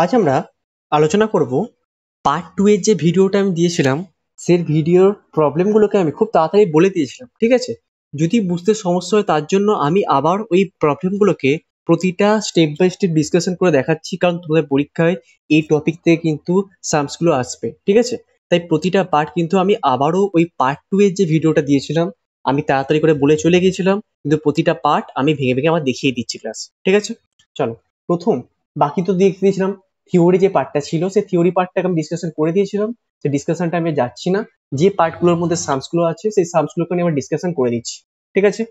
আজ আমরা আলোচনা করব পার্ট 2 এর যে ভিডিওটা আমি দিয়েছিলাম সেই ভিডিওর প্রবলেমগুলোকে আমি খুব তাড়াতাড়ি বলে দিয়েছিলাম, ঠিক আছে? যদি বুঝতে সমস্যা হয় তার জন্য আমি আবার ওই প্রবলেমগুলোকে প্রতিটা স্টেপ বাই স্টেপ ডিসকাশন করে দেখাচ্ছি, কারণ তোমাদের পরীক্ষায় এই টপিক থেকে কিন্তু সামসগুলো আসবে, ঠিক আছে? তাই প্রতিটা পার্ট কিন্তু আমি আবারও ওই পার্ট 2 এর যে ভিডিওটা দিয়েছিলাম আমি তাড়াতাড়ি করে বলে চলে গিয়েছিলাম, কিন্তু প্রতিটা পার্ট আমি ভেঙে ভেঙে আবার দেখিয়ে দিচ্ছি ক্লাস, ঠিক আছে? চলো, প্রথম বাকি তো দিয়ে দিয়েছিলাম থিওরি যে পার্টটা ছিল, সেই থিওরি পার্টটাকে আমি ডিসকাশন করে দিয়েছিলাম। সেই ডিসকাশনটা আমি যাচ্ছি না, যে পার্টগুলোর মধ্যে সামসগুলো আছে সেই সামসগুলোকে নিয়ে আমরা ডিসকাশন করে দিচ্ছি, ঠিক আছে?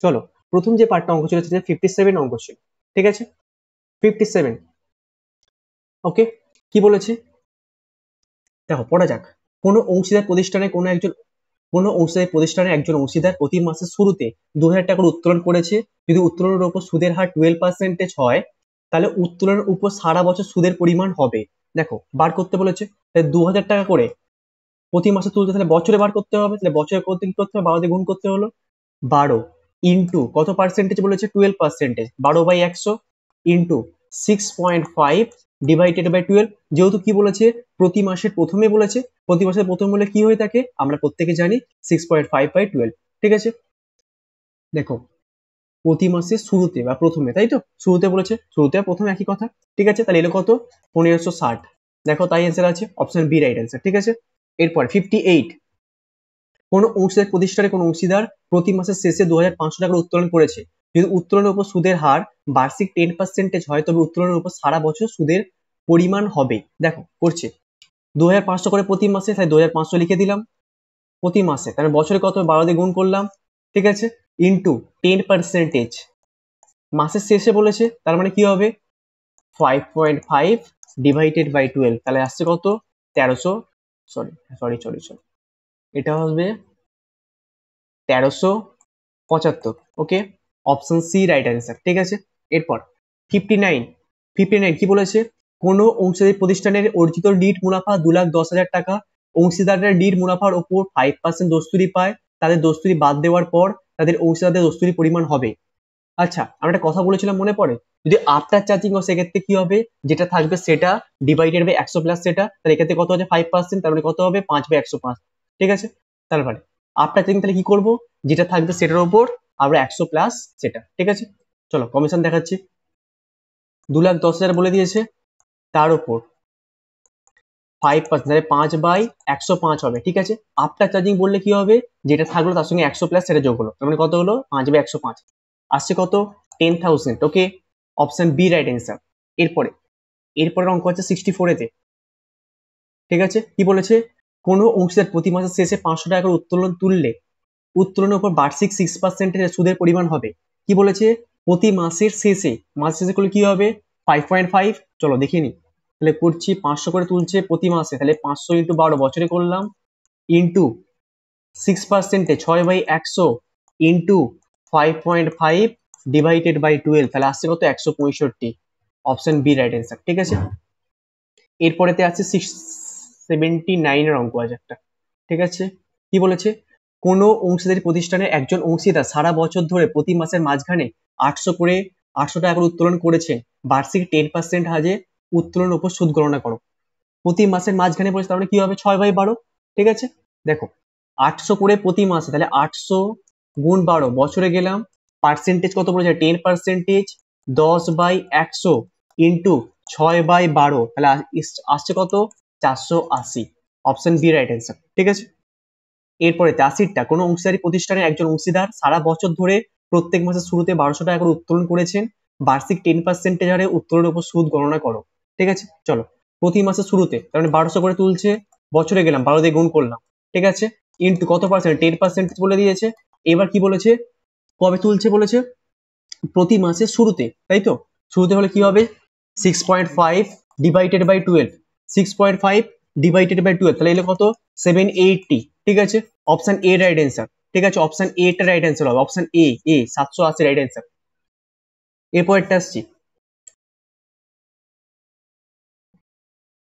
চলো, প্রথম যে পার্টটা অঙ্ক ছিল সেটা 57 অঙ্ক ছিল, ঠিক আছে? 57, ওকে। কি বলেছে দেখো, পড়া যাক। কোনো অংশীদার প্রতিষ্ঠানে কোনো অংশীদার প্রতিষ্ঠানের একজন অংশীদার প্রতি মাসের শুরুতে 2000 টাকা করে উত্তোলন করেছে। যদি উত্তোলনের উপর সুদের হার 12% হয়, তাহলে উত্তোলনের উপর সারা বছর সুদের পরিমাণ হবে। দেখো, বার করতে বলেছে, তাহলে 2000 টাকা করে প্রতি মাসে তুলতে, তাহলে বছরে বার করতে হবে। তাহলে বছরে করতে কি করতে হবে? 12 দিয়ে গুণ করতে হলো। 12 ইন্টু কত পার্সেন্টেজ বলেছে? 12%। 12/100 ইন্টু 6.5 ডিভাইডেড বাই 12। যেহেতু কি বলেছে, প্রতি মাসের প্রথমে বলেছে, প্রতি মাসের প্রথম বলে কি হয়ে থাকে আমরা প্রত্যেকে জানি, 6.5/12, ঠিক আছে? দেখো, প্রতি মাসের শুরুতে বা প্রথমে, তাই তো? শুরুতে বলেছে, শুরুতে আর প্রথমে একই কথা, ঠিক আছে? তাহলে এলো কত? 1560। দেখো, তাই অ্যান্সার আছে, অপশন বি রাইট অ্যান্সার, ঠিক আছে? এরপর 58, কোন অংশীদার প্রতিষ্ঠানে কোন অংশীদার প্রতি মাসের শেষে 2500 টাকা উত্তোলন করেছে। যদি উত্তোলনের উপর সুদের হার বার্ষিক 10% হয়, তবে উত্তোলনের উপর সারা বছর সুদের পরিমাণ হবে। দেখো, করছে 2500 করে প্রতি মাসে, তাই 2500 লিখে দিলাম প্রতি মাসে, তাহলে বছরে কত? 12 দিয়ে গুণ করলাম, ঠিক আছে? ইন্টু 10%, মাসের শেষে বলেছে, তার মানে কি হবে? 5.5 ডিভাইডেড বাই 12, তাহলে আসছে কত? 1300, সরি সরি সরি সরি, এটা হবে 1375, ওকে? অপশন সি রাইট অ্যান্সার, ঠিক আছে? এরপর 59 কি বলেছে? কোনো অংশীদারি প্রতিষ্ঠানের অর্জিত নিট মুনাফা 2,10,000 টাকা। অংশীদাররা নিট মুনাফার ওপর 5% দস্তুরি পায়, তাদের দস্তুরি বাদ দেওয়ার পর তাদের অংশীদারদের দস্তুরি পরিমাণ হবে। আচ্ছা, আমরা একটা কথা বলেছিলাম, মনে পড়ে? যদি আফটার চার্জিং হয় সেক্ষেত্রে কি হবে? যেটা থাকবে সেটা ডিভাইডেড বাই 100 প্লাস সেটা, তাহলে এক্ষেত্রে কত আছে? 5%, তার মানে কত হবে? 5/105, ঠিক আছে? তারপরে আফটার চার্জিং তাহলে কি করব? যেটা থাকবে সেটার উপর আমরা 100 প্লাস সেটা, ঠিক আছে? চলো, কমিশন দেখাচ্ছি। 2,10,000 বলে দিয়েছে, তার উপর 5%, তাহলে 5/105 হবে, ঠিক আছে? আফটার চার্জিং বললে কি হবে? যেটা থাকলো তার সঙ্গে 100 প্লাস সেটা যোগ হলো, তার মানে কত হলো? 5/105, আসছে কত? 10,000, okay? Option B right answer. এরপরে এরপরের অঙ্ক হচ্ছে 64 এতে, ঠিক আছে? কি বলেছে? কোনো অংশীদার প্রতি মাসের শেষে 500 টাকা করে উত্তোলন তুললে উত্তোলনের উপর বার্ষিক 6% সুদের পরিমাণ হবে। কি বলেছে? প্রতি মাসের শেষে, মাস শেষে করলে কি হবে? 5.5, চলো দেখিয়ে নি। তাহলে করছি, 500 করে তুলছে প্রতি মাসে, তাহলে 500 ইন্টু 12 বছরে করলাম, ইন্টু 6%, 6/100 ইন্টু 5.5 ডিভাইডেড বাই 12, তাহলে আসছে কত? 165, অপশন বি রাইট অ্যান্সার, ঠিক আছে? এরপরেতে আছে 679 এর অঙ্ক আছে একটা, ঠিক আছে? কি বলেছে? কোনো অংশীদারি প্রতিষ্ঠানের একজন অংশীদার সারা বছর ধরে প্রতি মাসের মাঝখানে 800 টাকা করে উত্তোলন করেছেন। বার্ষিক 10% হারে উত্তোলনের উপর সুদ গণনা করো। প্রতি মাসের মাঝখানে বলেছে, তার মানে কি হবে? 6/12, ঠিক আছে? দেখো, 800 করে প্রতি মাসে, তাহলে 800 গুণ 12, বছরে গেলাম, পার্সেন্টেজ কত বলেছে? 10%, 10/100 ইন্টু 6/12, তাহলে আসছে কত? 480, অপশন বি রাইট অ্যান্সার, ঠিক আছে? এরপরে 80টা, কোনো অংশীদারি প্রতিষ্ঠানের একজন অংশীদার সারা বছর ধরে প্রত্যেক মাসের শুরুতে 1200 টাকা করে উত্তোলন করেছেন। বার্ষিক 10% হারে উত্তোলনের উপর সুদ গণনা করো, ঠিক আছে? চলো, প্রতি মাসের শুরুতে, তার মানে 1200 করে তুলছে, বছরে গেলাম, 12 দিয়ে গুণ করলাম, ঠিক আছে? ইন্টু কত পার্সেন্ট? 10% বলে দিয়েছে। এবার কি বলেছে? কবে তুলছে বলেছে? প্রতি মাসের শুরুতে, তাই তো? শুরুতে হলে কি হবে? 6.5 ডিভাইডেড বাই 12, 6.5 ডিভাইডেড বাই 12, তাহলে এলো কত? 780, ঠিক আছে? অপশন এ রাইট অ্যান্সার, ঠিক আছে? অপশন এ টা রাইট অ্যান্সার হবে, অপশন এ, 780 রাইট অ্যান্সার। এরপরটা আসছি,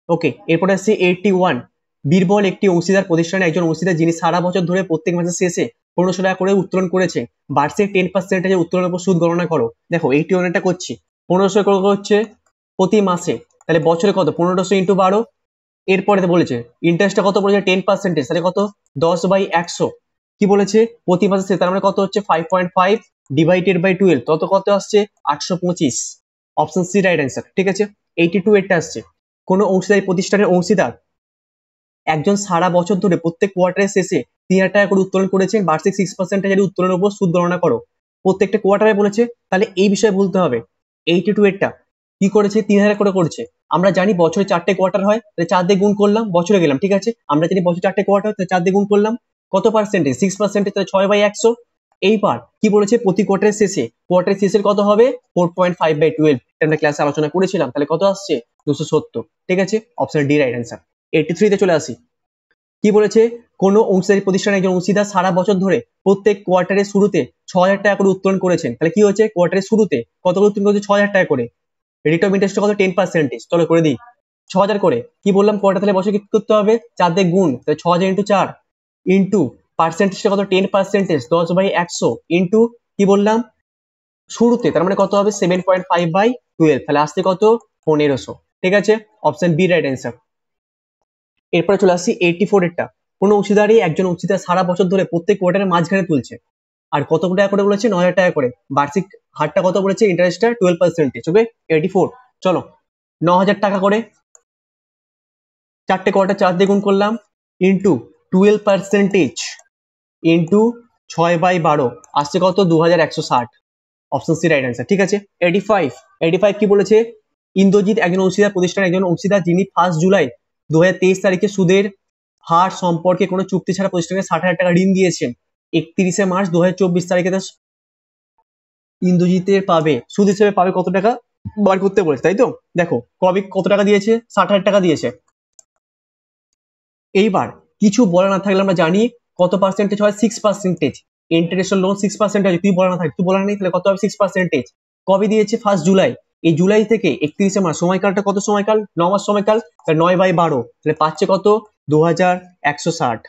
ওকে। এরপরে আসছে 81, বীরবল একটি অংশীদার প্রতিষ্ঠানের একজন অংশীদার যিনি সারা বছর ধরে প্রত্যেক মাসের শেষে 1500 টাকা করে উত্তোলন করেছে। বার্ষিক 10% উত্তোলনের উপর সুদ গণনা করো। দেখো, 81 টা করছি, 1500 করে হচ্ছে প্রতি মাসে, তাহলে বছরে কত 1500 ইন্টু 12। এরপরে বলেছে ইন্টারেস্টটা কত বলেছে 10%, তাহলে কত 10/100। কি বলেছে প্রতি মাসে তার মানে কত হচ্ছে 5.5 ডিভাইডেড বাই 12, তত কত আসছে 825। Option C right answer. ঠিক আছে, 82 এরটা আসছে কোনো অংশীদারি প্রতিষ্ঠানের অংশীদার একজন সারা বছর ধরে প্রত্যেক কোয়ার্টারের শেষে 3000 টাকা করে উত্তোলন করেছেন, বার্ষিক 6% উত্তোলনের উপর সুদ গণনা করো। প্রত্যেকটা কোয়ার্টারে বলেছে, তাহলে এই বিষয়ে বলতে হবে 82 এরটা কি করেছে 3000 করে করেছে। আমরা জানি বছরে 4টে কোয়ার্টার হয়, তাহলে 4 দিয়ে গুণ করলাম, বছরে গেলাম। ঠিক আছে, আমরা জানি বছরে 4টে কোয়ার্টার হয়, তাহলে 4 দিয়ে গুণ করলাম, কত পার্সেন্টেজ 6%, তাহলে 6/100। এইবার কি বলেছে প্রতি কোয়ার্টারের শেষের কত হবে 4.5/12, আমরা ক্লাসে আলোচনা করেছিলাম। তাহলে কত আসছে 270। ঠিক আছে, অপশন ডি রাইট অ্যান্সার। 83 তে চলে আসি। কি বলেছে কোনো অংশীদারি প্রতিষ্ঠানের একজন অংশীদার সারা বছর ধরে প্রত্যেক কোয়ার্টারের শুরুতে 6000 টাকা করে উত্তোলন করেছেন। তাহলে কি হচ্ছে কোয়ার্টারের শুরুতে কত করে উত্তোলন করেছে 6000 টাকা করে। রেট অফ ইন্টারেস্ট কত 10%। চলো করে দিই 6000 করে। কি বললাম কোয়ার্টার, তাহলে বছর কি করতে হবে 4 দিয়ে গুণ, তাহলে 6000 ইন্টু 4 ইন্টু পার্সেন্টেজটা কত 10%, 10/100 ইন্টু কি বললাম শুরুতে, তার মানে কত হবে 7.5/12, তাহলে আসছে কত 1500। ঠিক আছে, অপশন বি রাইট অ্যান্সার। এরপরে চলে আসছি 84 এরটা কোনো অংশীদারই একজন অংশীদার সারা বছর ধরে প্রত্যেক কোয়ার্টারের মাঝখানে তুলছে, আর কত টাকা করে বলেছে 9000 টাকা করে, বার্ষিক হারটা কত বলেছে ইন্টারেস্টটা 12%। ওকে 84, চলো 9000 টাকা করে 4টে কোয়ার্টার 4 দিয়ে গুণ করলাম ইন্টু 12% ইন্টু 6/12 আসছে কত 2160। Option C right answer. ঠিক আছে, 85 কি বলেছে ইন্দ্রজিৎ একজন অংশীদার প্রতিষ্ঠানের একজন অংশীদার যিনি 1 জুলাই 2023 তারিখে সুদের হার সম্পর্কে কোনো চুক্তি ছাড়া প্রতিষ্ঠানকে 60,000 টাকা ঋণ দিয়েছেন। 31 মার্চ 2024 তারিখে ইন্দ্রজিতের পাবে সুদ হিসেবে পাবে কত টাকা বার করতে বলেছে, তাই তো। দেখো কবে কত টাকা দিয়েছে 60,000 টাকা দিয়েছে। এইবার কিছু বলা না থাকলে আমরা জানি কত পার্সেন্টেজ হয় 6%। ইন্টারেস্ট লোন 6% হয়, তুই বলা না থাকে, তুই বলা নেই, তাহলে কত হবে 6%। কবে দিয়েছে 1 জুলাই, এই জুলাই থেকে 31 মার্চ, সময়কালটা কত সময়কাল 9 মাস সময়কাল, তাহলে 9/12, তাহলে পাচ্ছে কত 2160।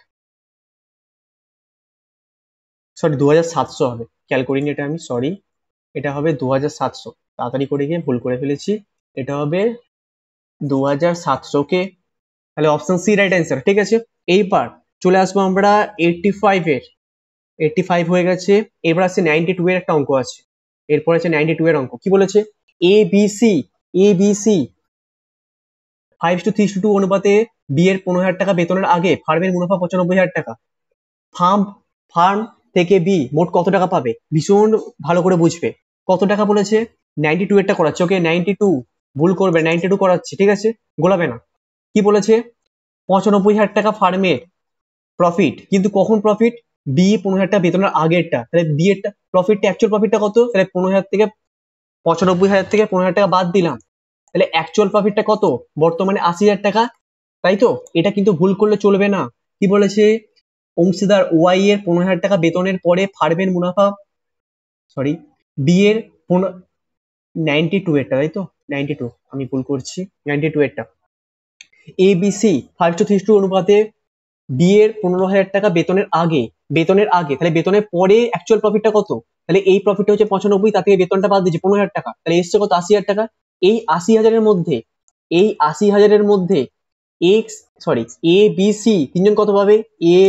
সরি 2700 হবে, খেয়াল করিনি এটা আমি, সরি এটা হবে 2700, তাড়াতাড়ি করে গিয়ে ভুল করে ফেলেছি, এটা হবে 2700। ওকে, তাহলে অপশন সি রাইট অ্যান্সার। ঠিক আছে, এইবার চলে আসবো আমরা 85 এর। 85 হয়ে গেছে, এবার আছে 92 এর একটা অঙ্ক আছে। এরপর আছে 92 এর অঙ্ক। কি বলেছে এবিসি 5:3:2 অনুপাতে বি এর 15,000 টাকা বেতনের আগে ফার্মের মুনাফা 95,000 টাকা। ফার্ম থেকে বি মোট কত টাকা পাবে, ভীষণ ভালো করে বুঝবে। কত টাকা বলেছে 92 এরটা করাচ্ছে। ওকে 92, ভুল করবে 92 করাচ্ছে, ঠিক আছে গোলাবে না। কি বলেছে 95,000 টাকা ফার্মের প্রফিট, কিন্তু কখন প্রফিট বি 15,000 টাকা বেতনের আগেরটা, তাহলে বি এর প্রফিটটা অ্যাকচুয়াল প্রফিটটা কত, তাহলে 15,000 থেকে 95,000 থেকে 15,000 টাকা বাদ দিলাম, তাহলে অ্যাকচুয়াল প্রফিটটা কত বর্তমানে 80,000 টাকা, তাই তো। এটা কিন্তু ভুল করলে চলবে না। কি বলেছে অংশীদার ওয়াই এর 15,000 টাকা বেতনের পরে ফার্মের মুনাফা, সরি বি এর 92 এরটা, তাই তো 92, আমি ভুল করছি 92 এরটা। এবিসি 5:3:2 অনুপাতে বি এর 15,000 টাকা বেতনের আগে তাহলে বেতনের পরে অ্যাকচুয়াল প্রফিটটা কত, তাহলে এই প্রফিটটা হচ্ছে 95, তার থেকে বেতনটা বাদ দিয়েছে 15,000 টাকা, তাহলে এসছে কত 80,000 টাকা। এই 80,000-এর মধ্যে এ বি সি তিনজন কত পাবে, এ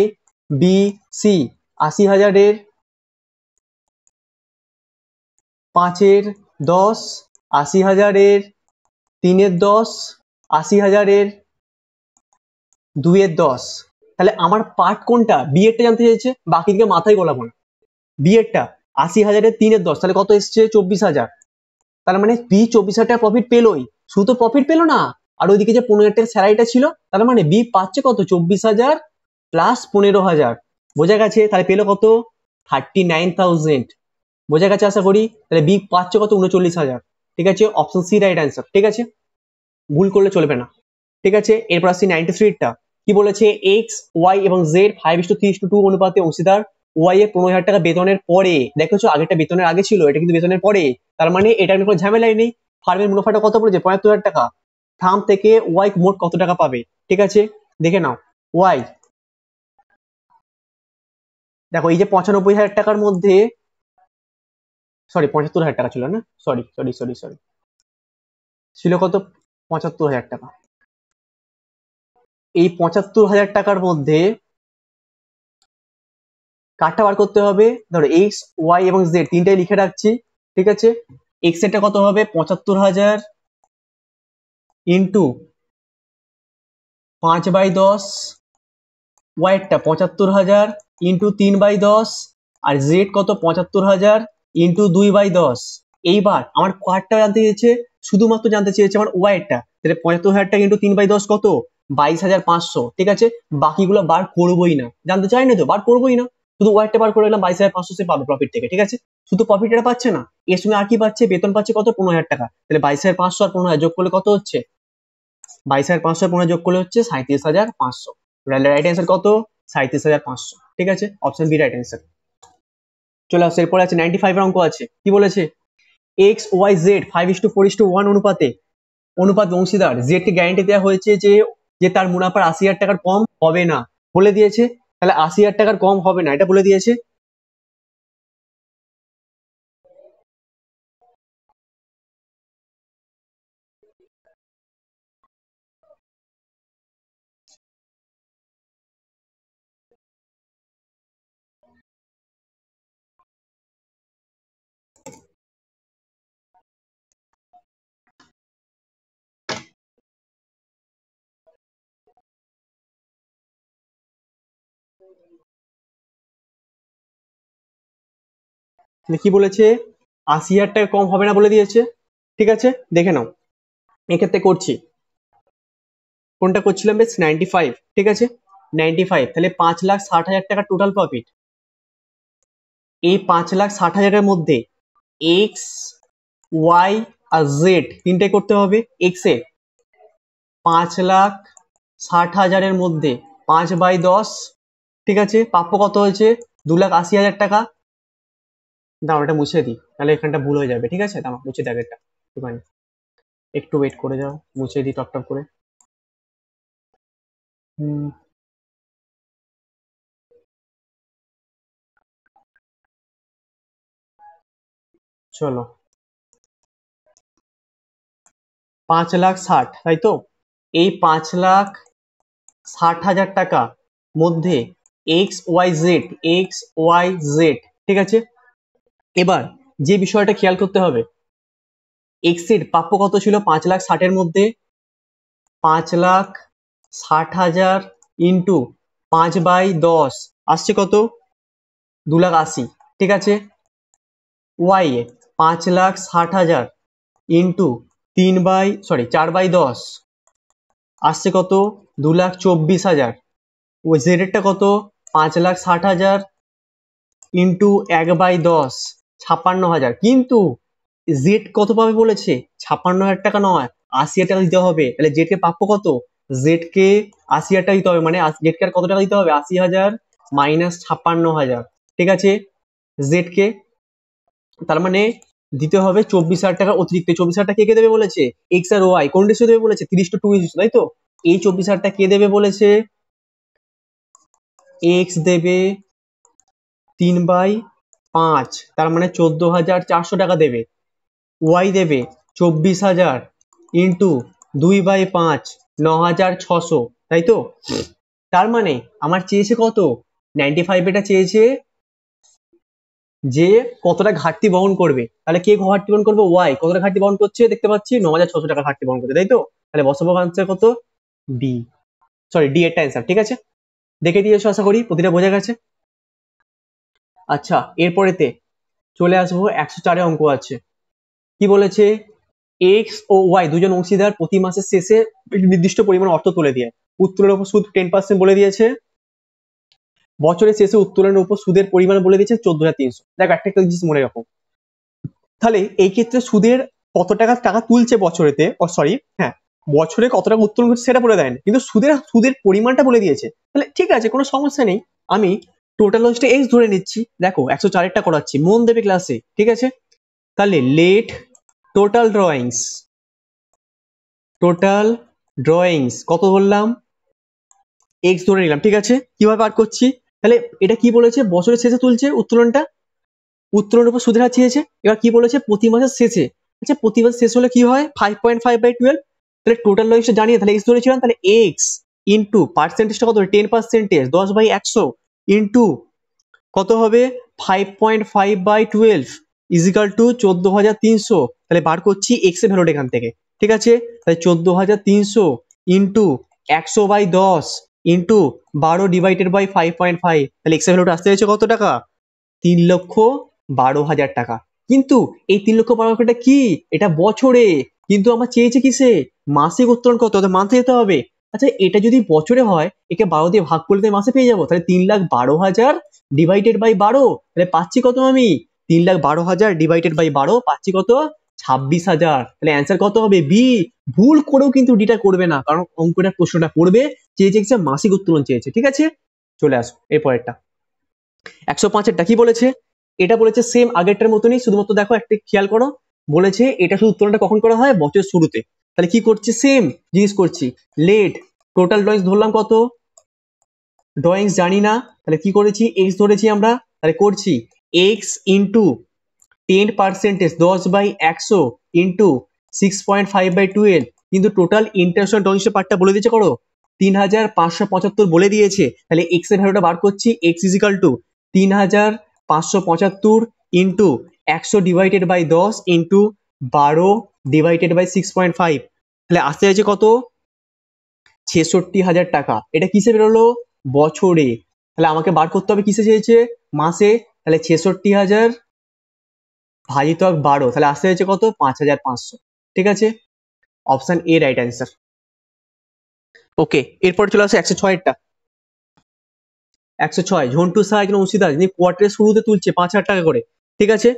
বি সি 80,000-এর 5-এর 10, 80,000-এর 3-এর 10, 80,000-এর 2-এর 10। তাহলে আমার পার্ট কোনটা, বি এরটা জানতে চাইছে, বাকি দিকে মাথায় গোলাবো না। বি এরটা 80,000-এর 3-এর 10, তাহলে কত এসছে 24,000। তার মানে বি 24,000 টাকা প্রফিট পেলোই, শুধু প্রফিট পেলো না, আর ওইদিকে যে 15,000 টাকা স্যালারিটা ছিল, তার মানে বি পাচ্ছে কত 24,000 প্লাস 15,000, বোঝা গেছে। তাহলে পেলো কত 39,000, বোঝা গেছে আশা করি। তাহলে বি পাচ্ছে কত 39,000। ঠিক আছে, অপশন সি রাইট অ্যান্সার। ঠিক আছে, ভুল করলে চলবে না। ঠিক আছে, এরপর আসছি 93টা। কি বলেছে এক্স ওয়াই এবং জেড 5:3:2 অনুপাতে অংশীদার ওয়াই এর 15,000 টাকা বেতনের পরে, দেখেছো আগেরটা বেতনের আগে ছিল, এটা কিন্তু বেতনের পরে, তার মানে এটা আমি কোনো ঝামেলাই নেই। ফার্মের মুনাফাটা কত পড়েছে 75,000 টাকা, ফার্ম থেকে ওয়াই মোট কত টাকা পাবে। ঠিক আছে, দেখে নাও ওয়াই, দেখো এই যে 95,000 টাকার মধ্যে, সরি 75,000 টাকা ছিল না, সরি ছিল কত ৭৫,০০০ টাকা। এই ৭৫,০০০ টাকার মধ্যে কার্ডটা বার করতে হবে। ধরো এক্স ওয়াই এবং জেড তিনটাই লিখে রাখছি, ঠিক আছে। এক্স এরটা কত হবে ৭৫,০০০ ইন্টু 5/10, ওয়াই এরটা ৭৫,০০০ ইন্টু 3/10, আর জেড কত ৭৫,০০০ ইন্টু 2/10। এইবার আমার কার্ডটা জানতে চেয়েছে, শুধুমাত্র জানতে চেয়েছে আমার ওয়াই এরটা, তাহলে ৭৫,০০০ টাকা ইন্টু 3/10 কত 22,৫০০, ঠিক আছে। বাকিগুলো বার করবোই না, জানতে চাই না তো, বার করবোই না, শুধু ওয়াইটা বার করে দিলাম, 22,৫০০ সে পাবে প্রফিট থেকে, ঠিক আছে। শুধু প্রফিট এটা পাচ্ছে না, এর সঙ্গে আর কি পাচ্ছে, বেতন পাচ্ছে কত 15,০০০ টাকা, তাহলে 22,৫০০ আর 15,০০০ যোগ করলে কত হচ্ছে, 22,৫০০ আর 15 যোগ করলে হচ্ছে 37,৫০০। রাইট অ্যান্সার কত 37,৫০০, ঠিক আছে, অপশন বি রাইট অ্যান্সার। চলে আসছে, এরপরে আছে 95 অঙ্ক আছে, কি বলেছে, এক্স ওয়াই জেড 5:4:1 অনুপাত অংশীদার, জেড কে গ্যারান্টি দেওয়া হয়েছে যে তার মুনাফার 80,০০০ টাকার কম হবে না, বলে দিয়েছে। তাহলে 80,০০০ টাকার কম হবে না, এটা বলে দিয়েছে। কি বলেছে, 80,০০০ টাকা কম হবে না বলে দিয়েছে, ঠিক আছে। দেখে নাও, এক্ষেত্রে করছি, কোনটা করছিলাম বেশ 95, ঠিক আছে। 95, তাহলে 5,60,০০০ টাকা টোটাল প্রফিট। এই 5,60,০০০-এর মধ্যে এক্স ওয়াই আর জেড তিনটে করতে হবে। এক্স এর 5,60,০০০-এর মধ্যে 5/10, ঠিক আছে, প্রাপ্য কত হয়েছে 2,80,০০০ টাকা। দাও এটা মুছে দিই, তাহলে এখানটা ভুল হয়ে যাবে, ঠিক আছে, দাও মুছে দেবে এটা, একটু ওয়েট করে যাও, মুছে দিই টপ টপ করে। চলো 5,60,০০০, তাই তো। এই 5,60,০০০ টাকা মধ্যে এক্স ওয়াই জেড, ঠিক আছে। এবার যে বিষয়টা খেয়াল করতে হবে, এক্স এর প্রাপ্য কত ছিল 5,60,০০০-এর মধ্যে, 5,60,০০০ ইন্টু 5/10 আসছে কত 2,80,০০০, ঠিক আছে। ওয়াই এ 5,60,০০০ ইন্টু 4/10 আসছে কত 2,24,০০০। ওই জেড এরটা কত 5,60,০০০ ইন্টু 1/10 56,০০০, কিন্তু জেড কত পাবে বলেছে 56,০০০ টাকা নয়, 80,০০০ টাকা দিতে হবে। তাহলে জেড কে প্রাপ্য কত, জেড কে 80,০০০ টাকা দিতে হবে, মানে জেড কে আর কত টাকা দিতে হবে 80,০০০ মাইনাস 56,০০০, ঠিক আছে। জেড কে তার মানে দিতে হবে 24,০০০ টাকা অতিরিক্ত। 24,০০০ টাকা কে দেবে বলেছে, এক্স আর ওয়াই কোন রেশিও দেবে বলেছে 30:2, তাই তো। এই 24,০০০ টাকা কে দেবে বলেছে, এক্স দেবে 3/5, তার মানে 14,400 টাকা দেবে। ওয়াই দেবে 24,০০০ ইন্টু 2/5 9,600, তাই তো। তার মানে আমার চেয়েছে কত 95, এটা চেয়েছে যে কতটা ঘাটতি বহন করবে। তাহলে কে ঘাটতি বহন করবে, ওয়াই কতটা ঘাটতি বহন করছে দেখতে পাচ্ছি 9,600 টাকা ঘাটতি বহন করছে, তাই তো। তাহলে বসাবো আনসার কত, ডি, সরি ডি এরটা অ্যান্সার, ঠিক আছে। দেখে দিয়েছো, আশা করি প্রতিটা বোঝা গেছে। আচ্ছা, এরপরেতে চলে আসবো 104-এ অঙ্ক আছে, কি বলেছে, এক্স ও ওয়াই দুজন অংশীদার প্রতি মাসের শেষে নির্দিষ্ট পরিমাণ অর্থ তুলে দিয়ে উত্তোলনের উপর সুদ 10% বলে দিয়েছে। বছরের শেষে উত্তোলনের উপর সুদের পরিমাণ বলে দিয়েছে 14,300। দেখো একটা জিনিস মনে রাখো, তাহলে এই ক্ষেত্রে সুদের কত টাকা তুলছে বছরেতে, বছরে কত টাকা উত্তোলন করছে সেটা বলে দেয়নি, কিন্তু সুদের পরিমাণটা বলে দিয়েছে। তাহলে ঠিক আছে, কোনো সমস্যা নেই, আমি টোটাল লসটা এক্স ধরে নিচ্ছি। দেখো 104-এরটা করাচ্ছি, মন দেবে ক্লাসে, ঠিক আছে। তাহলে লেট টোটাল ড্রয়িংস কত বললাম, এক্স ধরে নিলাম, ঠিক আছে। কিভাবে বার করছি, তাহলে এটা কি বলেছে, বছরের শেষে তুলছে উত্তোলনের উপর সুদের হার চেয়েছে। এবার কি বলেছে, প্রতি মাসের শেষে। আচ্ছা, প্রতি মাসের শেষ হলে কি হয় 5.5/12, তাহলে টোটাল লসটা জানি, তাহলে এক্স ধরেছিলাম, তাহলে এক্স ইন্টু পার্সেন্টেজটা কত, 10%, 10/100 ইন্টু কত হবে 5.5/12 ইজিক্যাল টু 14,300। তাহলে বার করছি এক্স এর ভ্যালুটা এখান থেকে, ঠিক আছে। তাহলে 14,300 ইন্টু 100/10 ইন্টু 12 ডিভাইডেড বাই 5.5, তাহলে এক্স এর ভ্যালুটা আসতে হয়েছে কত টাকা, 3,12,000 টাকা। কিন্তু এই 3,12,000 কি, এটা বছরে, কিন্তু আমার চেয়েছে কিসে, মাসিক উত্তোলন কত, মাসে যেতে হবে। আচ্ছা এটা যদি বছরে হয়, একে 12 দিয়ে ভাগ করলে মাসে পেয়ে যাবো, তাহলে 3,12,000 ডিভাইডেড বাই 12, তাহলে পাচ্ছি কত আমি, 3,12,000 ডিভাইডেড বাই 12 পাচ্ছি কত, 26,000। তাহলে অ্যান্সার কত হবে, বি। ভুল করেও কিন্তু ডিটা করবে না, কারণ অঙ্কটা প্রশ্নটা পড়বে, চেয়েছে মাসিক উত্তোলন চেয়েছে, ঠিক আছে। চলে আসো এরপরেরটা, 105-এরটা কি বলেছে, এটা বলেছে সেম আগেরটার মতনই, শুধুমাত্র দেখো একটা খেয়াল করো, বলেছে এটা শুধু উত্তোলনটা কখন করা হয়, বছরের শুরুতে। তাহলে কি করছি, সেম জিনিস করছি, লেট টোটাল ড্রয়িংস ধরলাম কত, ড্রয়িংস জানি না, তাহলে কি করেছি, এক্স ধরেছি আমরা, তাহলে করছি এক্স ইন্টু 10%, 10/100 ইন্টু 6.5/12, কিন্তু টোটাল ইন্টারেস্ট ড্রয়িংসের পার্টটা বলে দিয়েছে করো, 3,575 বলে দিয়েছে। তাহলে এক্স এর ভ্যালুটা বার করছি, x equal to 3,575 into 100 divided by 10 into 12 divided by 6.5, তাহলে আসতে হয়েছে কত, 66,000 টাকা। এটা কিসে বেরোলো, বছরে। তাহলে আমাকে বার করতে হবে কিসে চেয়েছে, মাসে। তাহলে 66,000 ভাজিতক 12, তাহলে আসতে হয়েছে কত, 5,500, ঠিক আছে। Option A right answer. Okay, এরপর চলে আসে 106-এরটা। 106, ঝন্টু শাহ একজন অংশীদার, যিনি কোয়ার্টারের শুরুতে তুলছে 5,000 টাকা করে, ঠিক আছে।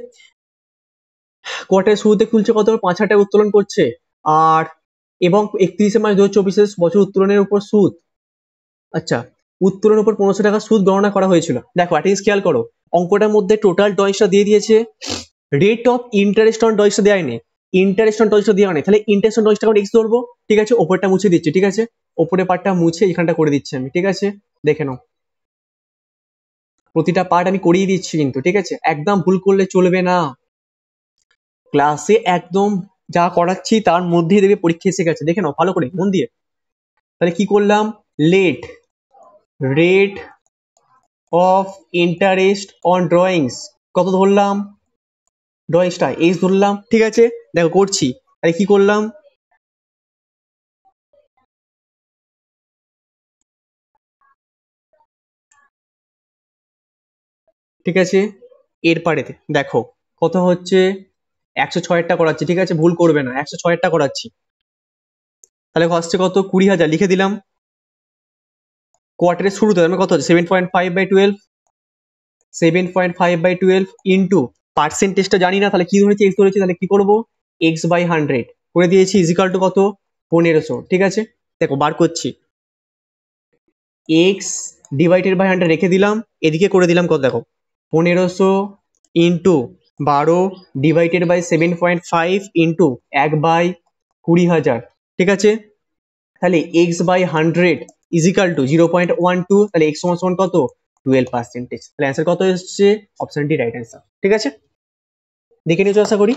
কোয়ার্টারের শুরুতে তুলছে কত, 5,000 টাকা উত্তোলন করছে, আর এবং 31শে মার্চ 2024 বছর উত্তোলনের উপর সুদ, আচ্ছা উত্তোলনের উপর 1500 টাকা সুদ গণনা করা হয়েছিল। দেখো একটা জিনিস খেয়াল করো, অঙ্কটার মধ্যে টোটাল ড্রয়িংসটা দিয়ে দিয়েছে, রেট অফ ইন্টারেস্ট অন ড্রয়িংসটা দেওয়া নেই, ইন্টারেস্ট অন ড্রয়িংসটা দেওয়া নেই, তাহলে ইন্টারেস্ট অন ড্রয়িংসটা আমরা এক্স ধরবো, ঠিক আছে। ওপরটা মুছে দিচ্ছি, ঠিক আছে, ওপরের পার্টটা মুছে এখানটা করে দিচ্ছি আমি, ঠিক আছে। দেখে নাও, প্রতিটা পার্ট আমি করিয়ে দিচ্ছি কিন্তু, ঠিক আছে, একদম ভুল করলে চলবে না। ক্লাসে একদম যা করাচ্ছি তার মধ্যেই দেখবে পরীক্ষা এসে গেছে, দেখে নাও ভালো করে মন দিয়ে। তাহলে কি করলাম, rate of interest on drawings কত ধরলাম, ড্রয়িংসটা এইচ ধরলাম, ঠিক আছে। দেখো করছি, তাহলে কি করলাম, ঠিক আছে। এর পারেতে দেখো কত হচ্ছে, 106-এরটা করাচ্ছি, ঠিক আছে, ভুল করবে না, 106-এরটা করাচ্ছি। তাহলে হচ্ছে কত, 20,000 লিখে দিলাম, কোয়ার্টারের শুরুতে আমি কত হচ্ছে 7.5/12, 7.5/12 ইন্টু পার্সেন্টেজটা জানি না, তাহলে কি ধরেছি, এক্স ধরেছি, তাহলে কি করবো, x/100 করে দিয়েছি ইজিক্যাল টু কত, 1500, ঠিক আছে। দেখো বার করছি, এক্স ডিভাইডেড বাই 100 রেখে দিলাম, এদিকে করে দিলাম কত, দেখো 1500 ইন্টু 12 ডিভাইডেড বাই 7.5 ইন্টু 1/20,000, ঠিক আছে। তাহলে x/100 ইজিক্যাল টু 0.12, তাহলে x সমান সমান কত, 12%। তাহলে অ্যান্সার কত এসছে, অপশন ডি রাইট অ্যান্সার, ঠিক আছে। দেখে নিয়েছো আশা করি।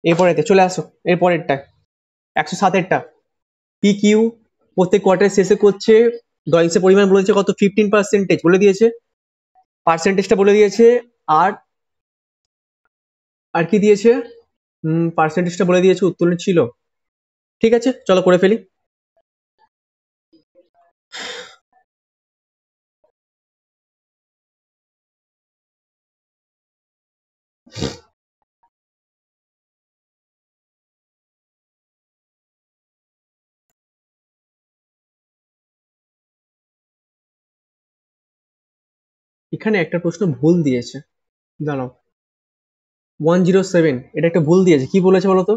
এরপরেতে চলে আসো, এরপরেরটা 107-এরটা, পি কিউ প্রত্যেক কোয়ার্টারের শেষে করছে, ড্রয়িংসের পরিমাণ বলেছে কত, 15% বলে দিয়েছে, পার্সেন্টেজটা বলে দিয়েছে, আর আর কি দিয়েছে, পার্সেন্টেজটা বলে দিয়েছে, উত্তোলন ছিল, ঠিক আছে। চলো করে ফেলি। এখানে একটা প্রশ্ন ভুল দিয়েছে, জানো 107, এটা একটা ভুল দিয়েছে, কি বলেছে বলতো,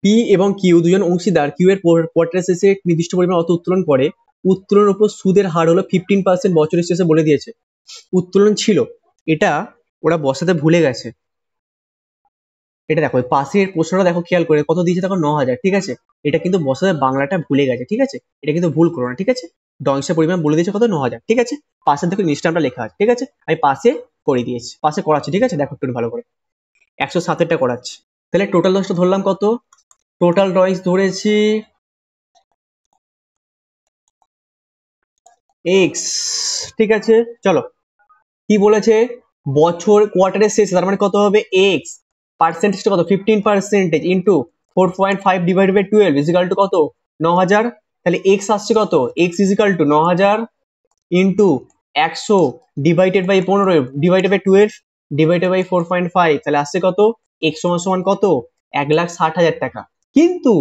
পি এবং কিউ দুজন অংশীদার, কিউ এর কোয়ার্টারের শেষে নির্দিষ্ট পরিমাণ অর্থ উত্তোলন করে, উত্তোলনের উপর সুদের হার হলো 15% বছরের শেষে বলে দিয়েছে, উত্তোলন ছিল, এটা ওরা বসাতে ভুলে গেছে। এটা দেখো পাশের প্রশ্নটা দেখো খেয়াল করে কত দিয়েছে, দেখো 9,000, ঠিক আছে। এটা কিন্তু বসাতে বাংলাটা ভুলে গেছে, ঠিক আছে, এটা কিন্তু ভুল করো না, ঠিক আছে। ডংসের পরিমাণ বলে দিয়েছে কত, 9,000, ঠিক আছে। পাশে দেখো নিচটা লেখা আছে, ঠিক আছে, আমি পাশে করে দিয়েছি, পাশে করাচ্ছি, ঠিক আছে, দেখো একটু ভালো করে 107-এরটা করাচ্ছি। তাহলে টোটাল লসটা ধরলাম কত, টোটাল ড্রয়িংস ধরেছি এক্স, ঠিক আছে। চলো কি বলেছে, বছর কোয়ার্টারের শেষে, তার মানে কত হবে এক্স, পার্সেন্টেজটা কত 15% into 4.5 divide by 12 equal to কত 9000। তাহলে এক্স আসছে কত, x equal to 9000 into 100 divided by 15 divided by 12 divided by 4.5, তাহলে আসছে কত এক্স সমান সমান কত 1,60,000 টাকা। কিন্তু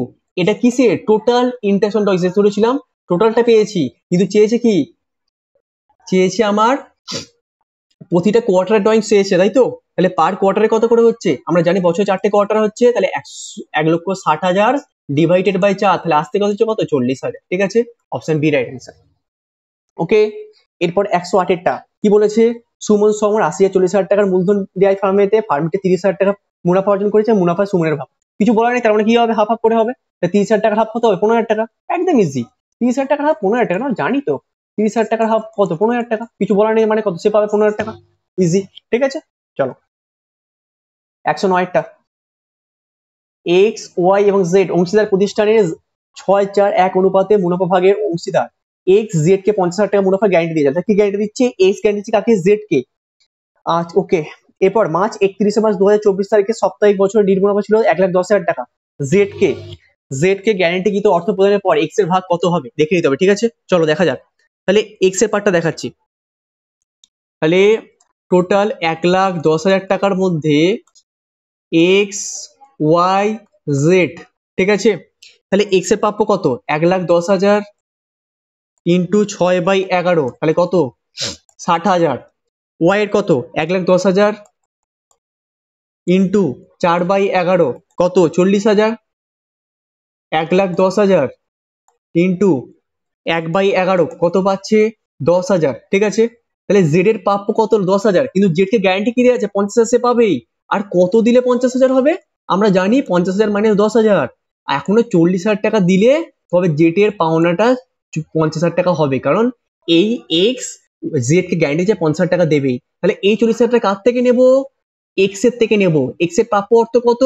এটা কিসের টোটাল ইন্টারেস্ট ডয়েস ধরেছিলাম, টোটালটা পেয়েছি, কিন্তু চেয়েছে কি, চেয়েছে আমার প্রতিটা কোয়ার্টারের ড্রয়িং চেয়েছে, তাই তো। তাহলে পার কোয়ার্টারে কত করে হচ্ছে, আমরা জানি বছরে 4টে কোয়ার্টার হচ্ছে, তাহলে 1,60,000 ডিভাইডেড বাই 4, তাহলে আসতে কত হচ্ছে কত 40,000, ঠিক আছে। Option B right answer. Okay, এরপর 108-এরটা কি বলেছে, সুমন সমর 80,000-40,000 টাকার মূলধন দেয় ফার্মেতে, ফার্মেতে 30,000 টাকা মুনাফা অর্জন করেছে, মুনাফা সুমনের ভাগ। কিছু বলার নেই, তার মানে কি হবে, হাফ হাফ করে হবে। 30,000 টাকার হাফ কত হবে 15,000 টাকা, একদম ইজি। 30,000 টাকার হাফ 15,000 টাকা, না জানি তো 30,000 টাকার হাফ কত 15,000 টাকা, কিছু বলার নেই, মানে কত সে পাবে 15,000 টাকা, ইজি, ঠিক আছে। চলো 109-টা, এক্স ওয়াই এবং জেড অংশীদার প্রতিষ্ঠানের 6:4:1 অনুপাতে মুনাফা ভাগের অংশীদার এক্স জেড কে 50,000 টাকা মুনাফা গ্যারান্টি দিয়ে যায়। কি গ্যারান্টি দিচ্ছে, এক্স গ্যারান্টি দিচ্ছে কাকে, জেড কে। আচ্ছা ওকে, এরপর মার্চ 31 মার্চ 2024 তারিখে সাপ্তাহিক বছরের নিট মুনাফা ছিল 1,10,000 টাকা। জেড কে গ্যারান্টি কিন্তু অর্থ প্রদানের পর এক্স এর ভাগ কত হবে দেখে নিতে হবে, ঠিক আছে। চলো দেখা যাক, তাহলে এক্স এর পার্টটা দেখাচ্ছি। তাহলে টোটাল 1,10,000 টাকার মধ্যে এক্স ওয়াই জেড, ঠিক আছে। তাহলে এক্স এর প্রাপ্য কত 1,10,000 ইন্টু 6/11, তাহলে কত 60,000। ওয়াই এর কত 1,10,000 ইন্টু 4/11 কত 40,000। 1,10,000 ইন্টু 1/11 কত পাচ্ছে 10,000, ঠিক আছে। তাহলে জেড এর প্রাপ্য কত 10,000, কিন্তু জেড কে গ্যারান্টি কি দেওয়া আছে 50,000 সে পাবেই। আর কত দিলে 50,000 হবে, আমরা জানি 50,000 মানে 10,000, এখনো 40,000 টাকা দিলে তবে জেড এর পাওনাটা 50,000 টাকা হবে, কারণ এই এক্স জেড কে গ্যারান্টি যে 50,000 টাকা দেবেই। তাহলে এই 40,000 টাকা কার থেকে নেবো, এক্স এর থেকে নেবো। এক্স এর প্রাপ্য অর্থ কত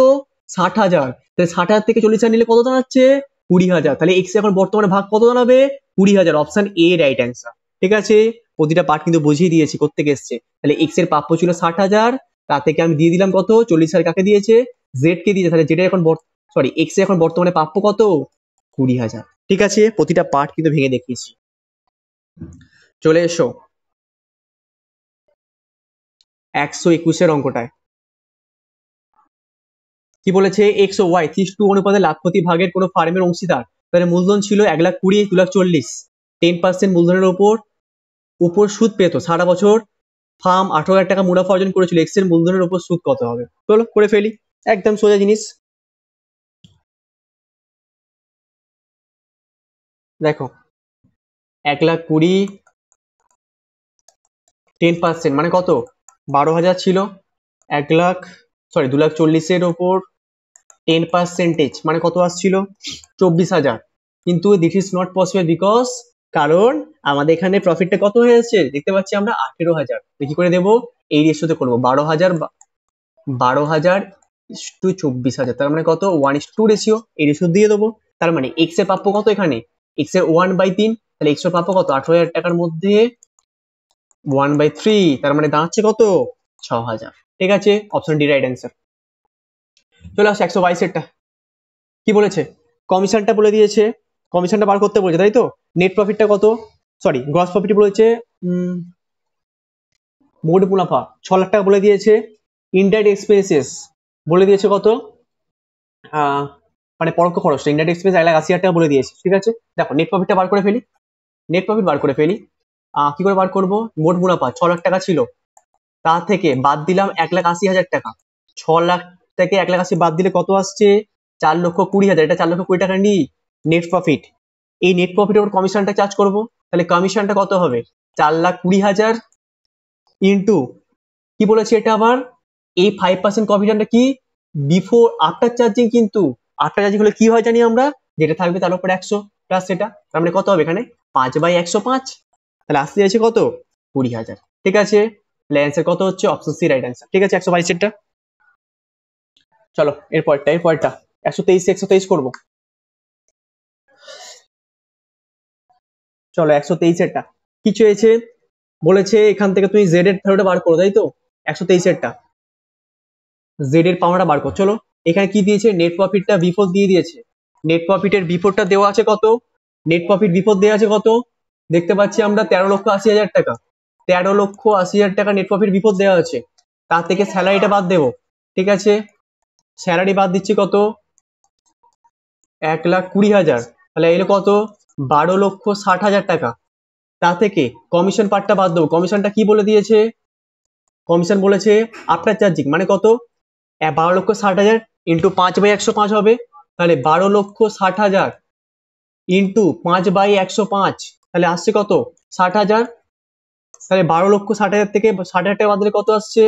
60,000, তাহলে 60,000 থেকে 40,000 নিলে কত দাঁড়াচ্ছে 20,000, তাহলে এক্স এখন বর্তমানে ভাগ কত দাঁড়াবে 20,000, অপশন এ রাইট অ্যান্সার, ঠিক আছে। প্রতিটা পার্ট কিন্তু বুঝিয়ে দিয়েছি কোত্থেকে এসছে। তাহলে এক্স এর প্রাপ্য ছিল 60,000, তার থেকে আমি দিয়ে দিলাম কত 40,000, কাকে দিয়েছে জেড কে দিয়েছে, তাহলে জেড এখন সরি এক্স এর এখন বর্তমানে প্রাপ্য কত 20,000, ঠিক আছে। প্রতিটা পার্ট কিন্তু ভেঙে দেখিয়েছি। চলে এসো 121-এর অঙ্কটায়। কি বলেছে, এক্স ও ওয়াই 3:2 অনুপাতে লাভ ক্ষতি ভাগের কোনো ফার্মের অংশীদার, তাহলে মূলধন ছিল 1,20,000 2,40,000, 10% মূলধনের উপর সুদ পেত, সারা বছর ফার্ম 18,000 টাকা মুনাফা অর্জন করেছিল, এক্স এর মূলধনের উপর সুদ কত হবে। চলো করে ফেলি, একদম সোজা জিনিস। দেখো 1,20,000 10% মানে কত 12,000 ছিল, 2,40,000 ওপর 10% মানে কত আসছিল 24,000। কিন্তু this is not possible because, কারণ আমাদের এখানে প্রফিটটা কত হয়েছে দেখতে পাচ্ছি আমরা 18,000, কি করে দেবো এই রেশিওতে করবো 12,000 টু 24,000, তার মানে কত 1:2 রেশিও, এই রেশিও দিয়ে দেবো। তার মানে এক্স এর প্রাপ্য কত, এখানে এক্স এর 1/3, তাহলে এক্স এর প্রাপ্য কত 18,000 টাকার মধ্যে 1/3, তার মানে দাঁড়াচ্ছে কত 6,000, ঠিক আছে। Option D right answer. চলে আসছে 122-এরটা। কি বলেছে, কমিশনটা বলে দিয়েছে, কমিশনটা বার করতে বলেছে, তাই তো। নেট প্রফিটটা কত, সরি গ্রস প্রফিট বলেছে মোট মুনাফা 6 লাখ টাকা বলে দিয়েছে, ইনডাইরেক্ট এক্সপেন্সেস বলে দিয়েছে কত, মানে পরোক্ষ খরচ ইনডাইরেক্ট এক্সপেন্স 1,80,000 টাকা বলে দিয়েছে, ঠিক আছে। দেখো নেট প্রফিটটা বার করে ফেলি, নেট প্রফিট বার করে ফেলি। কি করে বার করবো, মোট মুনাফা 6 লাখ টাকা ছিল, তা থেকে বাদ দিলাম 1,80,000 টাকা, 6 লাখ থেকে 1,80,000 বাদ দিলে কত আসছে 4,20,000, এটা 4,20,000 টাকা নি নেট প্রফিট। এই নেট প্রফিটের উপর কমিশনটা চার্জ করব, তাহলে কমিশনটা কত হবে 4,20,000 ইন্টু কি বলেছে এটা আবার, এই 5% কমিশনটা কি বিফোর আফটার চার্জিং, কিন্তু আফটার চার্জিং হলে কি হয় জানি আমরা, যেটা থাকবে তার উপর 100 প্লাস সেটা, তার মানে কত হবে এখানে 5/105, তাহলে আসতে যাচ্ছে কত 20,000, ঠিক আছে। তাহলে অ্যান্সার কত হচ্ছে অপশন সি রাইট অ্যান্সার, ঠিক আছে 122-এরটা। চলো এরপরটা 123 করবো। চলো 123 কি চেয়েছে, বলেছে এখান থেকে তুমি জেড এর ভ্যালুটা বার করো, তাই তো? 123 জেড এর পাওনাটা বার করো। চলো এখানে কি দিয়েছে, নেট প্রফিটটা বিফোর দিয়ে দিয়েছে। নেট প্রফিটের বিফোরটা দেওয়া আছে কত, নেট প্রফিট বিফোর দেওয়া আছে কত, দেখতে পাচ্ছি আমরা 13,80,000 টাকা। 13,80,000 টাকা নেট প্রফিট বিফোর দেওয়া আছে। তার থেকে স্যালারিটা বাদ দেবো, ঠিক আছে? স্যালারি বাদ দিচ্ছি কত, 1,20,000, তাহলে এলো কত, 12,60,000 টাকা। তা থেকে কমিশন পার্টটা বাদ দেবো। কমিশনটা কি বলে দিয়েছে, কমিশন বলেছে আফটার চার্জিং মানে কত, 12,60,000 ইন্টু 5/105 হবে, তাহলে 12,60,000 ইন্টু 5/105, তাহলে আসছে কত, 60,000। তাহলে 12,60,000 থেকে 60,000 টাকা বাদ দিলে কত আসছে,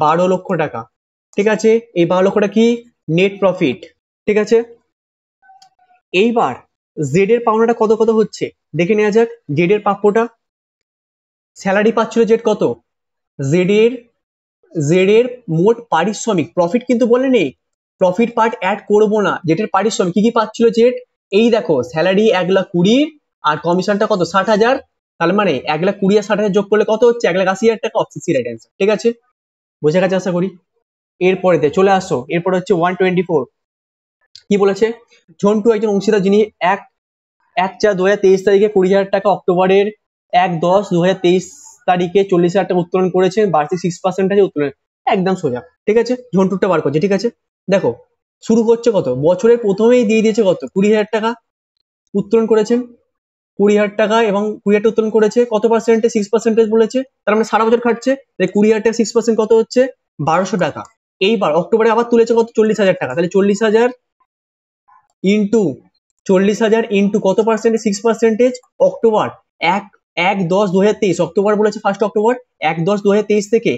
12 লক্ষ টাকা। ঠিক আছে, এই 12 লক্ষটা কি, নেট প্রফিট। ঠিক আছে, এইবার জেড এর পাওনাটা কত কত হচ্ছে দেখে নেওয়া যাক। জেড এর প্রাপ্যটা, স্যালারি পাচ্ছিল জেড কত, জেড এর মোট পারিশ্রমিক, প্রফিট কিন্তু বলে নেই, প্রফিট পার্ট অ্যাড করবো না, জেটের পারিশ্রমিক কি কি পাচ্ছিল জেড, এই দেখো স্যালারি 1,20,000 আর কমিশনটা কত 60,000, তার মানে 1,20,000 আর 60,000 যোগ করলে কত হচ্ছে, 1,80,000 টাকা। Option C right answer. ঠিক আছে, বোঝা গেছে আশা করি। এরপরেতে চলে আসো, এরপরে হচ্ছে 124। কি বলেছে, ঝন্টু একজন অংশীদার যিনি 1/4/2023 তারিখে 20,000 টাকা, অক্টোবরের 1/10/2023 তারিখে 40,000 টাকা উত্তোলন করেছেন, বার্ষিক 6% উত্তোলন। একদম সোজা। ঠিক আছে, ঝন্টুরটা বার করছে। ঠিক আছে, দেখো শুরু করছে কত, বছরের প্রথমেই দিয়ে দিয়েছে কত, 20,000 টাকা উত্তোলন করেছেন, 20,000 টাকা, এবং 20,000 টাকা উত্তোলন করেছে কত পার্সেন্টে, 6% বলেছে, তার মানে সারা বছর খাটছে, 20,000 টাকা 6% কত হচ্ছে, 1,200 টাকা। এইবার অক্টোবরে আবার তুলেছে কত, 40,000 টাকা, তাহলে 40,000 ইন্টু 40,000 ইন্টু কত পার্সেন্টে, 6%, অক্টোবর 1/10/2023, অক্টোবর বলেছে ফার্স্ট অক্টোবর, 1/10/2023 থেকে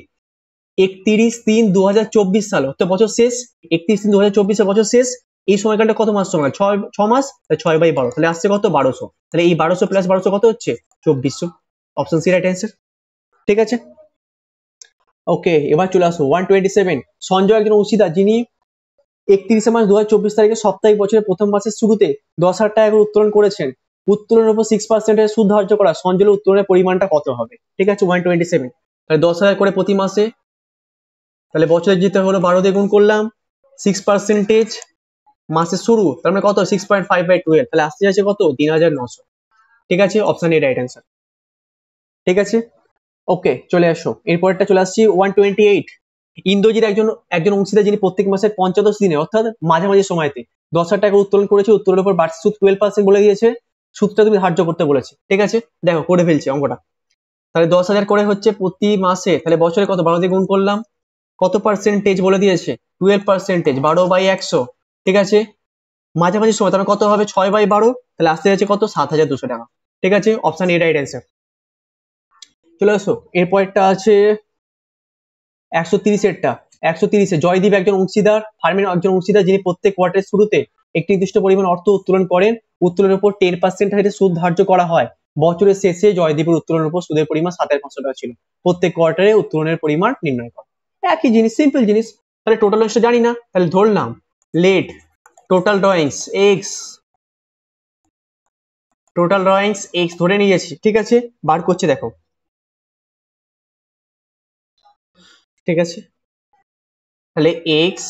31/3/2024 সাল, তো বছর শেষ, 31/3/2024 বছর শেষ। এই সময়কালটা কত মাস সময়, 6 মাস, 6/12, তাহলে আসছে কত, 1,200। তাহলে এই 1,200 প্লাস 1,200 কত হচ্ছে, 2,400। Option C right answer. ঠিক আছে, ওকে, এবার চলে আসো 127। সঞ্জয় একজন অংশীদার যিনি 31 মার্চ 2024 তারিখে সাপ্তাহিক বছরের প্রথম মাসের শুরুতে 10,000 টাকা করে উত্তোলন করেছেন। উত্তোলনের উপর 6% সুদ ধার্য করা সঞ্জয়ের উত্তোলনের পরিমাণটা কত হবে। ঠিক আছে, 127, তাহলে 10,000 করে প্রতি মাসে, তাহলে বছরে যেতে হলো 12 দিয়ে গুণ করলাম, 6% মাসের শুরু, তার মানে কত, 6.5/12, তাহলে আসতে যাচ্ছে কত, 3,900। ঠিক আছে, অপশন এ রাইট অ্যান্সার। ঠিক আছে, ওকে, চলে আসো, এরপরটা চলে আসছি 128। ইন্দ্রজিৎ একজন অংশীদার যিনি প্রত্যেক মাসের পঞ্চদশ দিনে অর্থাৎ মাঝামাঝি সময়তে 10,000 টাকা উত্তোলন করেছে, উত্তোলনের উপর বার্ষিক সুদ 12% বলে দিয়েছে, সুদটা তুমি ধার্য করতে বলেছে। ঠিক আছে, দেখো করে ফেলছে অঙ্কটা, তাহলে 10,000 করে হচ্ছে প্রতি মাসে, তাহলে বছরে কত, 12 দিয়ে গুণ করলাম, কত পার্সেন্টেজ বলে দিয়েছে, 12%, 12/100। ঠিক আছে, মাঝামাঝি সময় তাহলে কত হবে, 6/12, তাহলে আসতে যাচ্ছে কত, 7,200 টাকা। ঠিক আছে, অপশন এ রাইট অ্যান্সার। চলে আসো, এরপরটা আছে 130 জয়দীপ একজন অংশীদার, ফার্মের একজন অংশীদার যিনি প্রত্যেক কোয়ার্টারের শুরুতে একটি নির্দিষ্ট পরিমাণ অর্থ উত্তোলন করেন, উত্তোলনের উপর 10% হারে সুদ ধার্য করা হয়। বছরের শেষে জয়দীপের উত্তোলনের উপর সুদের পরিমাণ 7,500 টাকা ছিল। প্রত্যেক কোয়ার্টারে উত্তোলনের পরিমাণ নির্ণয় করা, একই জিনিস, সিম্পল জিনিস। তাহলে টোটাল লসটা জানি না, তাহলে ধরলাম লেট টোটাল ড্রয়িংস এক্স ধরে নিয়েছি। ঠিক আছে, বার করছে দেখো। ঠিক আছে, তাহলে x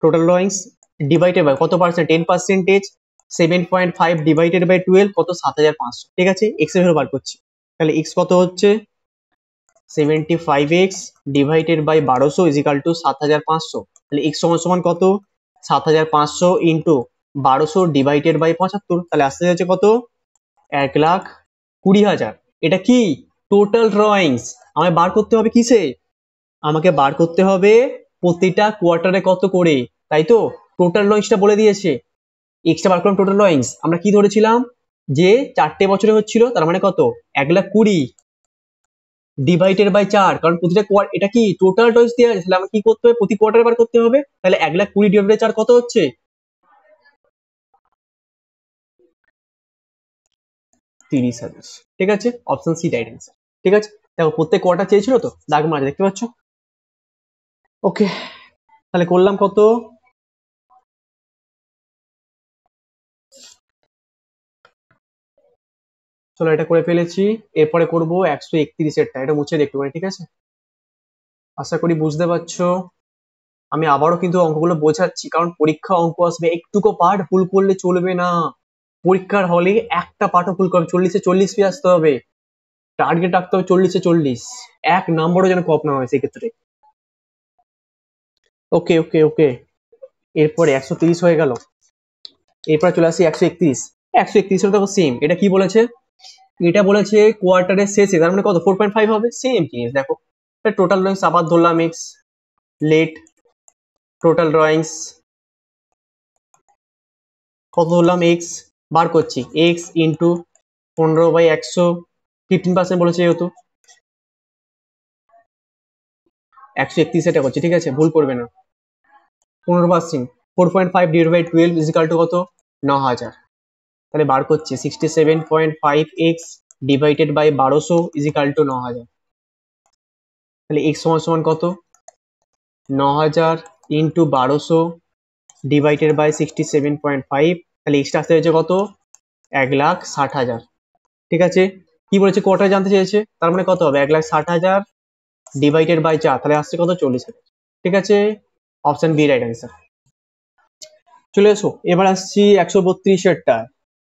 total drawings divided by কত পার্সেন্ট, 10%, 7.5 ডিভাইডেড বাই 12 কত, 7,500। ঠিক আছে, এক্স এর ভ্যালু বার করছি, তাহলে এক্স কত হচ্ছে 75x divided by 1200 is equal two 7,500, তাহলে এক্স সমান সমান কত, 7,500 ইন্টু 1200 ডিভাইডেড বাই 75, তাহলে আসতে যাচ্ছে কত, 1,20,000। এটা কি, টোটাল ড্রয়িংস। আমায় বার করতে হবে কিসে, আমাকে বার করতে হবে প্রতিটা কোয়ার্টারে কত করে, তাই তো? টোটাল ড্রয়িংসটা বলে দিয়েছে, এক্সট্রা বার করলাম টোটাল ড্রয়িংস। আমরা কি ধরেছিলাম, যে 4টে বছরে হচ্ছিল, তার মানে কত, 1,20,000 ডিভাইডেড বাই 4, কারণ প্রতিটা এটা কি টোটাল ড্রয়িংস দেওয়া আছে, তাহলে আমাকে কি করতে হবে, প্রতি কোয়ার্টারে বার করতে হবে। তাহলে 1,20,000 ডিভাইডেড বাই 4 কত হচ্ছে, 30,000। ঠিক আছে, অপশন সি রাইট অ্যান্সার। ঠিক আছে, দেখো প্রত্যেক কোয়ার্টার চেয়েছিল তো, দাগ মারা দেখতে পাচ্ছ। ওকে, তাহলে করলাম কত, চলো এটা করে ফেলেছি। এরপরে করবো 131-এরটা, এটা মুছে দেখতে পারি, ঠিক আছে? আশা করি বুঝতে পারছো। আমি আবারও কিন্তু অঙ্কগুলো বোঝাচ্ছি, কারণ পরীক্ষা অঙ্ক আসবে, একটুকু পার্ট ভুল করলে চলবে না। পরীক্ষার হলে একটা পাঠও ভুল করবে, 40-এ 40 পেয়ে আসতে হবে, টার্গেট রাখতে হবে 40-এ 40, এক নম্বরও যেন কম না হয় সেক্ষেত্রে। ওকে ওকে ওকে, এরপরে 130 হয়ে গেল। এরপরে চলে আসি 131। 131 দেখো সেম, এটা কি বলেছে? এটা বলেছে কোয়ার্টারের শেষে, তার মানে কত 4.5 হবে, সেম জিনিস দেখো। টোটাল ড্রয়িংস আবার ধরলাম এক্স, লেট টোটাল ড্রয়িংস কত ধরলাম এক্স, বার করছি এক্স ইন্টু 15/100, 15% বলেছে যেহেতু 131 এটা করছি, ঠিক আছে? ভুল করবে না। 15%, 4.5 ডিভাইড বাই 12 ইজিক্যাল টু কত? 9000। তাহলে বার করছি 67.5x divided by 1200 is equal to 9000। তাহলে x সমান সমান কত? 9000 ইন্টু 1200 ডিভাইডেড বাই 67.5। তাহলে এক্সটা আসতে হয়েছে কত? 1,60,000। ঠিক আছে, কি বলেছে কোয়ার্টার জানতে চেয়েছে, তার মানে কত হবে 1,60,000 ডিভাইডেড বাই 4, তাহলে আসছে কত? 40,000। ঠিক আছে, অপশন বি রাইট অ্যান্সার। চলে এসো, এবার আসছি 132-এরটা।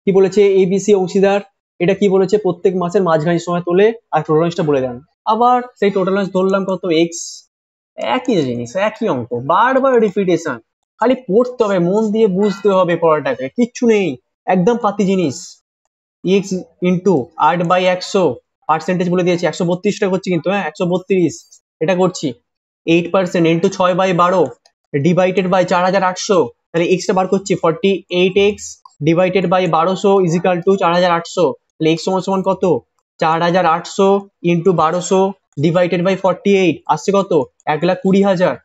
কি বলেছে? এবিসি অংশীদার, এটা কি বলেছে? প্রত্যেক মাসের মাঝখানে সময় তোলে আর টোটালটা বলে দেন। আবার সেই টোটাল ধরলাম কত? এক্স। একই জিনিস, একই অঙ্ক, বারবার রিপিটেশন, খালি পড়তে হবে, মন দিয়ে বুঝতে হবে পড়াটাকে, কিচ্ছু নেই, একদম পাতি জিনিস। এক্স ইন্টু 8/100, পার্সেন্টেজ বলে দিয়েছি, 132টা করছি কিন্তু, হ্যাঁ 132 এটা করছি। 8% ইন্টু 6/12 ডিভাইডেড বাই 4800, তাহলে এক্সটা বার করছি 48x divided by 1200 is equal two 4800। তাহলে এক্স সমান সমান কত? 4800 ইন্টু 1200 ডিভাইডেড বাই 48 আসছে কত? 1,20,000।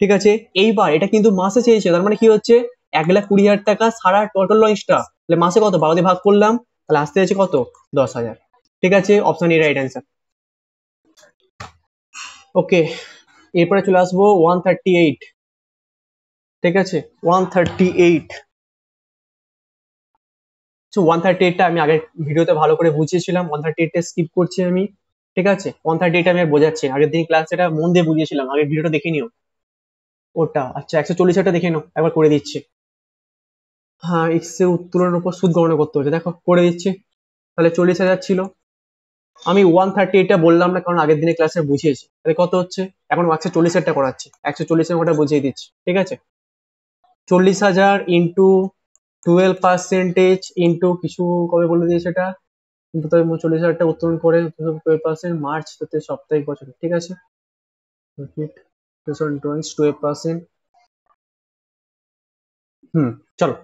ঠিক আছে, এইবার এটা কিন্তু মাসে চেয়েছে, তার মানে কি হচ্ছে 1,20,000 টাকা সারা টোটাল লঞ্চটা। তাহলে মাসে কত? 12 দিয়ে ভাগ করলাম, তাহলে আসতে হচ্ছে কত? 10,000। ঠিক আছে, অপশন এ রাইট অ্যান্সার। ওকে, এরপরে চলে আসবো 138। ঠিক আছে, 138। 138টা আমি আগের ভিডিওতে ভালো করে বুঝিয়েছিলাম, 138টা স্কিপ করছি আমি। ঠিক আছে, 138 আমি আর বোঝাচ্ছি, আগের দিন ক্লাস এটা মন দিয়ে বুঝিয়েছিলাম, আগের ভিডিওটা দেখে নিও ওটা। আচ্ছা 140টা দেখে নাও, একবার করে দিচ্ছি। হ্যাঁ, এক্স এর উত্তোলনের উপর সুদ গণনা করতে হচ্ছে, দেখো করে দিচ্ছি। তাহলে 40,000 ছিল, আমি 138টা বললাম না কারণ আগের দিনে ক্লাসে বুঝিয়েছি। তাহলে কত হচ্ছে? এখন 140টা করাচ্ছি, 140-এর ওটা বুঝিয়ে দিচ্ছি। ঠিক আছে, 40,000 ইন্টু 12% ইন্টু কিছু কবে বলে দিয়েছে এটা, কিন্তু তবে 40,000টা উত্তোলন করে 12% মার্চ সাপ্তাহিক বছর। ঠিক আছে, 12%। চলো,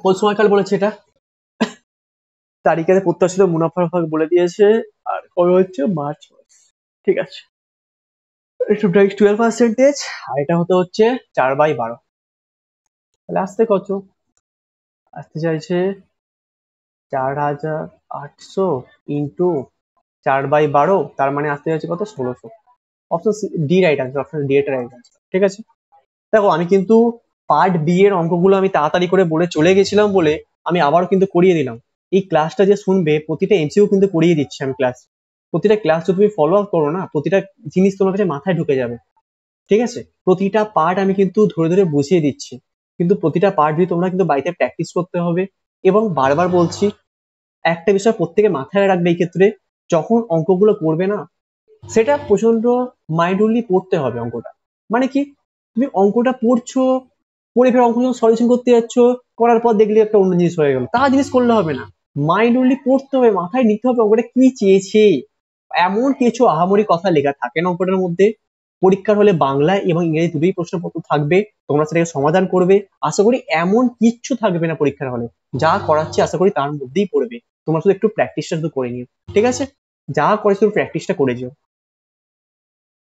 কোন সময়কাল বলেছে এটা? তারিখের প্রত্যাশিত মুনাফার ভাগ বলে দিয়েছে, আর কবে হচ্ছে? মার্চ মাস। ঠিক আছে, 12%, আর এটা হচ্ছে 4/12। তাহলে আসতে কত? আসতে চাইছে 4,800 ইন্টু 4/12, তার মানে আসতে যাচ্ছে কত? 1,600। Option D right answer, option D এটা রাইট আনসার। ঠিক আছে, দেখো আমি কিন্তু পার্ট বি এর অঙ্কগুলো আমি তাড়াতাড়ি করে বলে চলে গেছিলাম বলে আমি আবারও কিন্তু করিয়ে দিলাম। এই ক্লাসটা যে শুনবে প্রতিটা এমসিকিউ কিন্তু করিয়ে দিচ্ছি আমি ক্লাস, প্রতিটা ক্লাস যদি তুমি ফলো আপ করো না, প্রতিটা জিনিস তোমার কাছে মাথায় ঢুকে যাবে। ঠিক আছে, প্রতিটা পার্ট আমি কিন্তু ধরে ধরে বুঝিয়ে দিচ্ছি, কিন্তু প্রতিটা পার্ট যদি তোমরা কিন্তু বাড়িতে প্র্যাকটিস করতে হবে। এবং বারবার বলছি, একটা বিষয় প্রত্যেকে মাথায় রাখবে এই ক্ষেত্রে, যখন অঙ্কগুলো করবে না, সেটা প্রচন্ড মাইন্ডলি পড়তে হবে অঙ্কটা। মানে কি, তুমি অঙ্কটা পড়ছো, পড়ে ফের অঙ্ক সলিউশন করতে যাচ্ছ, করার পর দেখলে একটা অন্য জিনিস হয়ে গেল, তা জিনিস করলে হবে না। মাইন্ডলি পড়তে হবে, মাথায় নিতে হবে অঙ্কটা কি চেয়েছে। এমন কিছু আহামরি কথা লেখা থাকে না অঙ্কটার মধ্যে। পরীক্ষার হলে বাংলা এবং ইংরেজি দুটোই প্রশ্নপত্র থাকবে, তোমরা সেটাকে সমাধান করবে। আশা করি এমন কিচ্ছু থাকবে না পরীক্ষার হলে, যা করাচ্ছি আশা করি তার মধ্যেই পড়বে। তোমরা শুধু একটু প্র্যাকটিসটা শুধু করে নিও। ঠিক আছে, যা করে শুধু প্র্যাকটিসটা করে যেও।